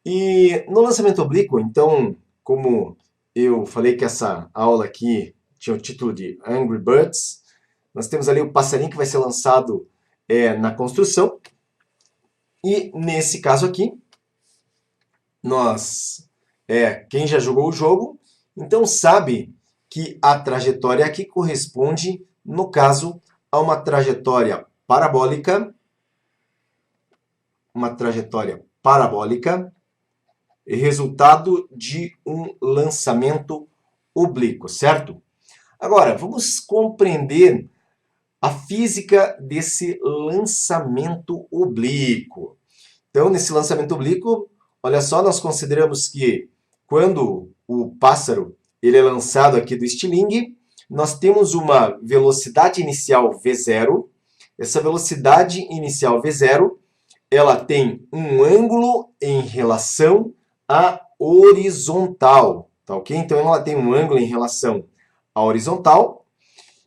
E no lançamento oblíquo, então, como eu falei que essa aula aqui tinha o título de Angry Birds, nós temos ali o passarinho que vai ser lançado na construção. E nesse caso aqui, quem já jogou o jogo, então sabe que a trajetória aqui corresponde, no caso, a uma trajetória parabólica, resultado de um lançamento oblíquo, certo? Agora, vamos compreender a física desse lançamento oblíquo. Então, nesse lançamento oblíquo, olha só, nós consideramos que quando o pássaro ele é lançado aqui do estilingue, nós temos uma velocidade inicial V0. Essa velocidade inicial V0, ela tem um ângulo em relação à horizontal, tá ok? Então, ela tem um ângulo em relação à horizontal.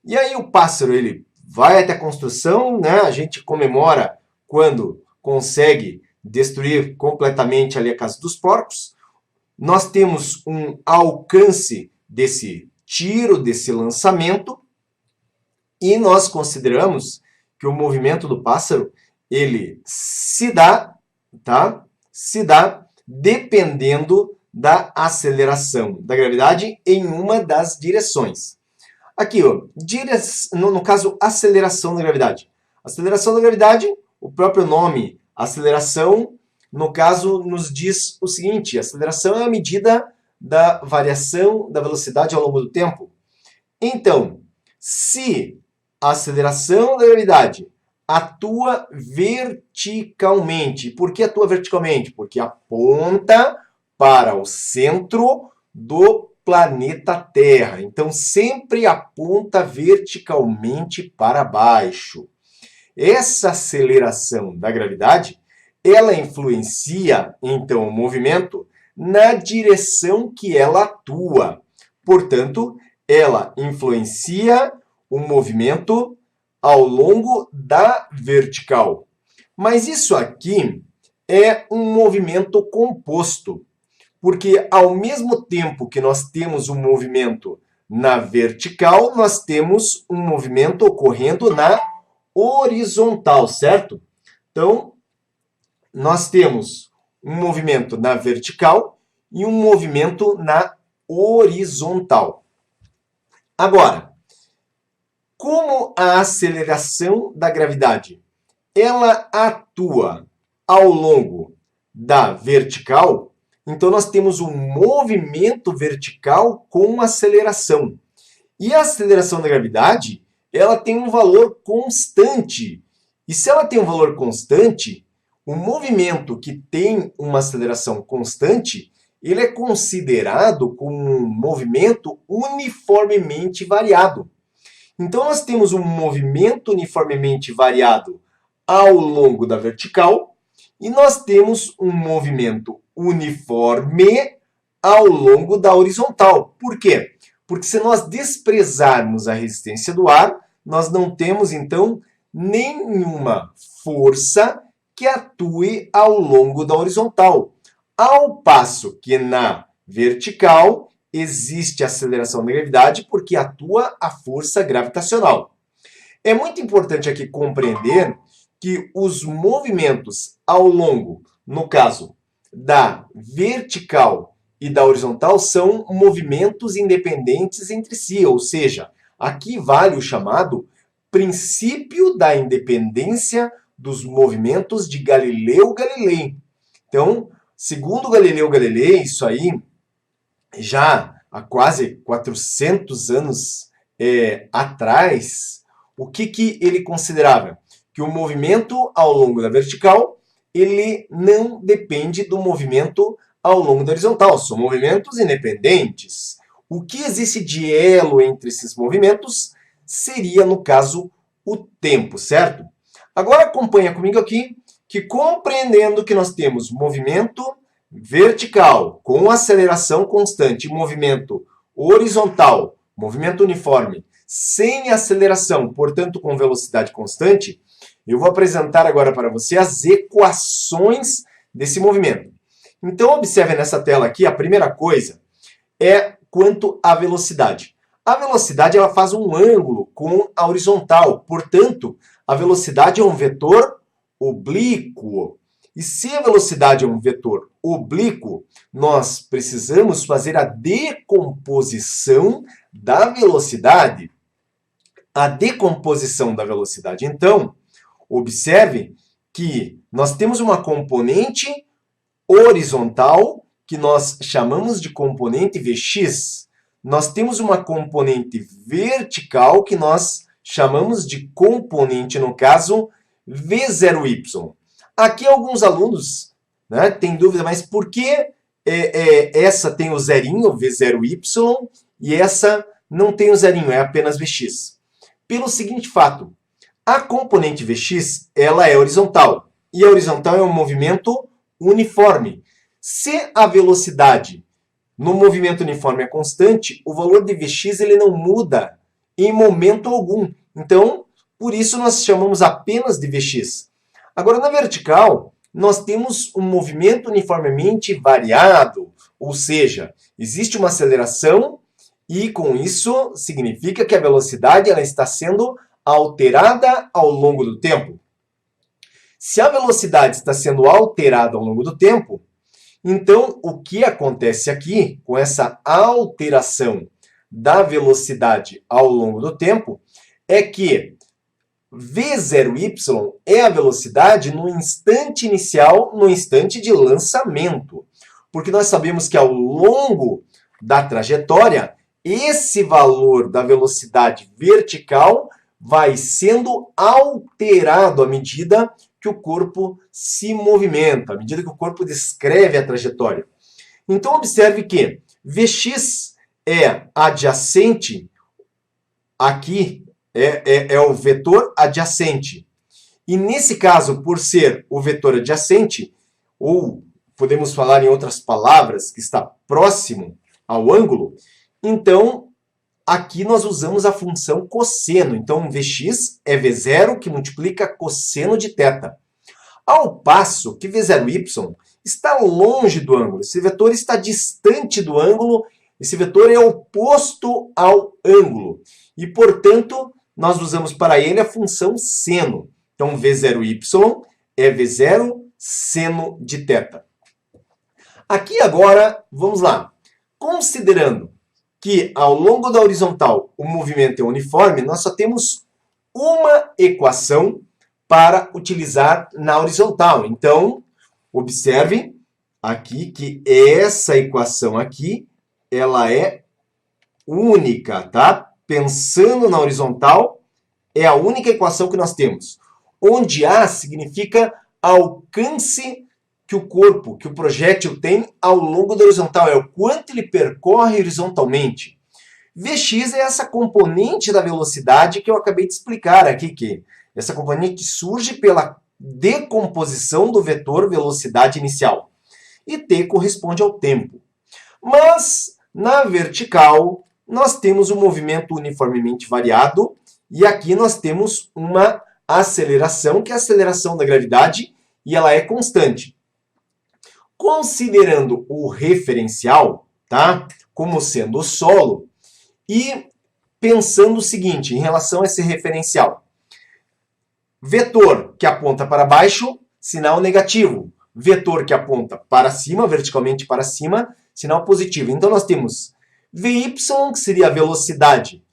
E aí o pássaro, ele vai até a construção, né? A gente comemora quando consegue destruir completamente ali a casa dos porcos. Nós temos um alcance desse tiro, desse lançamento, e nós consideramos que o movimento do pássaro, ele se dá dependendo da aceleração da gravidade em uma das direções. Aqui, ó, no caso, aceleração da gravidade. Aceleração da gravidade, o próprio nome, aceleração, no caso, nos diz o seguinte: a aceleração é a medida da variação da velocidade ao longo do tempo. Então, se a aceleração da gravidade atua verticalmente, por que atua verticalmente? Porque aponta para o centro do planeta Terra. Então, sempre aponta verticalmente para baixo. Essa aceleração da gravidade, ela influencia, então, o movimento na direção que ela atua. Portanto, ela influencia o movimento ao longo da vertical. Mas isso aqui é um movimento composto, porque ao mesmo tempo que nós temos um movimento na vertical, nós temos um movimento ocorrendo na horizontal, certo? Então, nós temos um movimento na vertical e um movimento na horizontal. Agora, como a aceleração da gravidade ela atua ao longo da vertical, então nós temos um movimento vertical com aceleração. E a aceleração da gravidade, ela tem um valor constante. E se ela tem um valor constante, o movimento que tem uma aceleração constante, ele é considerado como um movimento uniformemente variado. Então, nós temos um movimento uniformemente variado ao longo da vertical e nós temos um movimento uniforme ao longo da horizontal. Por quê? Porque se nós desprezarmos a resistência do ar, nós não temos, então, nenhuma força que atue ao longo da horizontal. Ao passo que na vertical existe aceleração da gravidade porque atua a força gravitacional. É muito importante aqui compreender que os movimentos ao longo, no caso da vertical e da horizontal, são movimentos independentes entre si, ou seja, aqui vale o chamado princípio da independência dos movimentos de Galileu Galilei. Então, segundo Galileu Galilei, isso aí já há quase 400 anos atrás, o que ele considerava? Que o movimento ao longo da vertical, ele não depende do movimento ao longo da horizontal, são movimentos independentes. O que existe de elo entre esses movimentos seria, no caso, o tempo, certo? Agora acompanha comigo aqui, que compreendendo que nós temos movimento vertical com aceleração constante, movimento horizontal, movimento uniforme, sem aceleração, portanto com velocidade constante, eu vou apresentar agora para você as equações desse movimento. Então, observe nessa tela aqui, a primeira coisa é quanto à velocidade. A velocidade ela faz um ângulo com a horizontal, portanto, a velocidade é um vetor oblíquo. E se a velocidade é um vetor oblíquo, nós precisamos fazer a decomposição da velocidade. A decomposição da velocidade. Então, observe que nós temos uma componente horizontal, que nós chamamos de componente Vx. Nós temos uma componente vertical, que nós chamamos de componente, no caso, V0y. Aqui alguns alunos, né, têm dúvida, mas por que essa tem o zerinho, V0y, e essa não tem o zerinho, é apenas Vx? Pelo seguinte fato, a componente Vx ela é horizontal, e a horizontal é um movimento uniforme. Se a velocidade no movimento uniforme é constante, o valor de Vx ele não muda em momento algum. Então, por isso nós chamamos apenas de Vx. Agora, na vertical, nós temos um movimento uniformemente variado, ou seja, existe uma aceleração e, com isso, significa que a velocidade ela está sendo alterada ao longo do tempo. Se a velocidade está sendo alterada ao longo do tempo, então o que acontece aqui com essa alteração da velocidade ao longo do tempo é que V0y é a velocidade no instante inicial, no instante de lançamento. Porque nós sabemos que ao longo da trajetória, esse valor da velocidade vertical vai sendo alterado à medida que o corpo se movimenta, à medida que o corpo descreve a trajetória. Então, observe que Vx é adjacente, aqui é o vetor adjacente. E nesse caso, por ser o vetor adjacente, ou podemos falar em outras palavras, que está próximo ao ângulo, então aqui nós usamos a função cosseno. Então, Vx é V0 que multiplica cosseno de θ. Ao passo que V0y está longe do ângulo. Esse vetor está distante do ângulo. Esse vetor é oposto ao ângulo. E, portanto, nós usamos para ele a função seno. Então, V0y é V0 seno de θ. Aqui agora, vamos lá. Considerando que ao longo da horizontal o movimento é uniforme, nós só temos uma equação para utilizar na horizontal. Então, observe aqui que essa equação aqui, ela é única, tá? Pensando na horizontal, é a única equação que nós temos. Onde A significa alcance que o corpo, que o projétil tem ao longo da horizontal, é o quanto ele percorre horizontalmente. Vx é essa componente da velocidade que eu acabei de explicar aqui, que essa componente surge pela decomposição do vetor velocidade inicial. E t corresponde ao tempo. Mas, na vertical, nós temos um movimento uniformemente variado, e aqui nós temos uma aceleração, que é a aceleração da gravidade, e ela é constante. Considerando o referencial, tá, como sendo o solo, e pensando o seguinte, em relação a esse referencial. Vetor que aponta para baixo, sinal negativo. Vetor que aponta para cima, verticalmente para cima, sinal positivo. Então, nós temos Vy, que seria a velocidade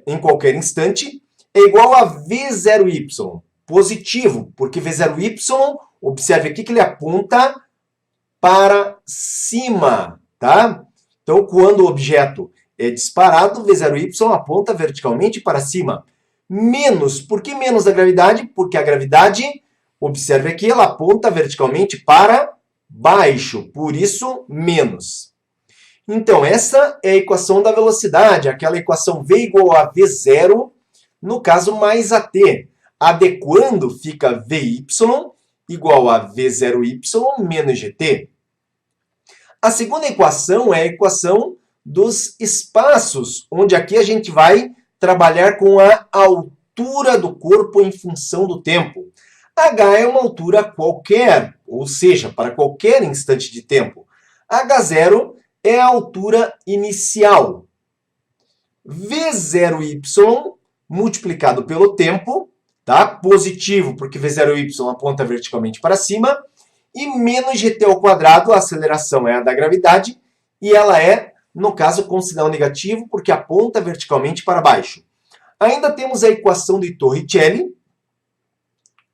em qualquer instante, é igual a V0y, positivo, porque V0y, observe aqui que ele aponta para cima, tá? Então, quando o objeto é disparado, V0y aponta verticalmente para cima. Menos, por que menos da gravidade? Porque a gravidade, observe aqui, ela aponta verticalmente para baixo, por isso, menos. Então, essa é a equação da velocidade, aquela equação V igual a V0, no caso, mais AT. Adequando, fica Vy igual a V0y menos GT. A segunda equação é a equação dos espaços, onde aqui a gente vai trabalhar com a altura do corpo em função do tempo. H é uma altura qualquer, ou seja, para qualquer instante de tempo. H0 é a altura inicial. V0y multiplicado pelo tempo, tá? Positivo, porque V0y aponta verticalmente para cima, e menos gt ao quadrado, a aceleração é a da gravidade, e ela é, no caso, com sinal negativo, porque aponta verticalmente para baixo. Ainda temos a equação de Torricelli,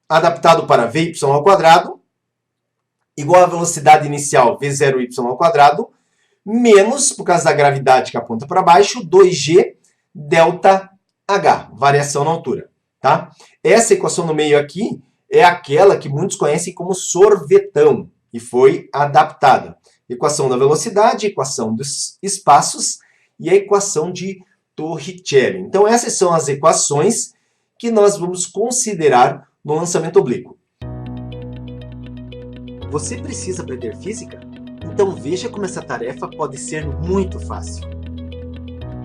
adaptado para Vy ao quadrado, igual à velocidade inicial V0y ao quadrado, menos, por causa da gravidade que aponta para baixo, 2g delta h, variação na altura. Tá? Essa equação no meio aqui é aquela que muitos conhecem como sorvetão, e foi adaptada. Equação da velocidade, equação dos espaços e a equação de Torricelli. Então essas são as equações que nós vamos considerar no lançamento oblíquo. Você precisa aprender física? Então veja como essa tarefa pode ser muito fácil.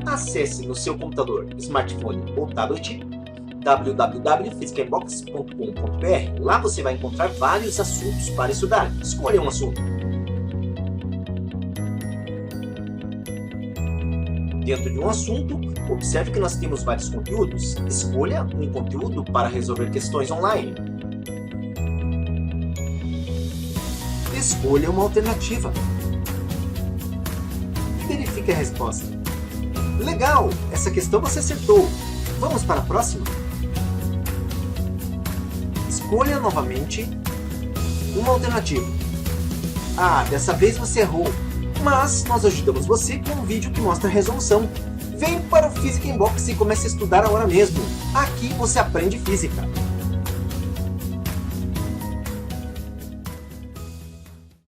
Acesse no seu computador, smartphone ou tablet www.physicainbox.com.br. Lá você vai encontrar vários assuntos para estudar. Escolha um assunto. Dentro de um assunto, observe que nós temos vários conteúdos. Escolha um conteúdo para resolver questões online. Escolha uma alternativa. Verifique a resposta. Legal! Essa questão você acertou. Vamos para a próxima? Escolha novamente uma alternativa. Ah, dessa vez você errou. Mas nós ajudamos você com um vídeo que mostra a resolução. Vem para o Physica Inbox e comece a estudar agora mesmo. Aqui você aprende física.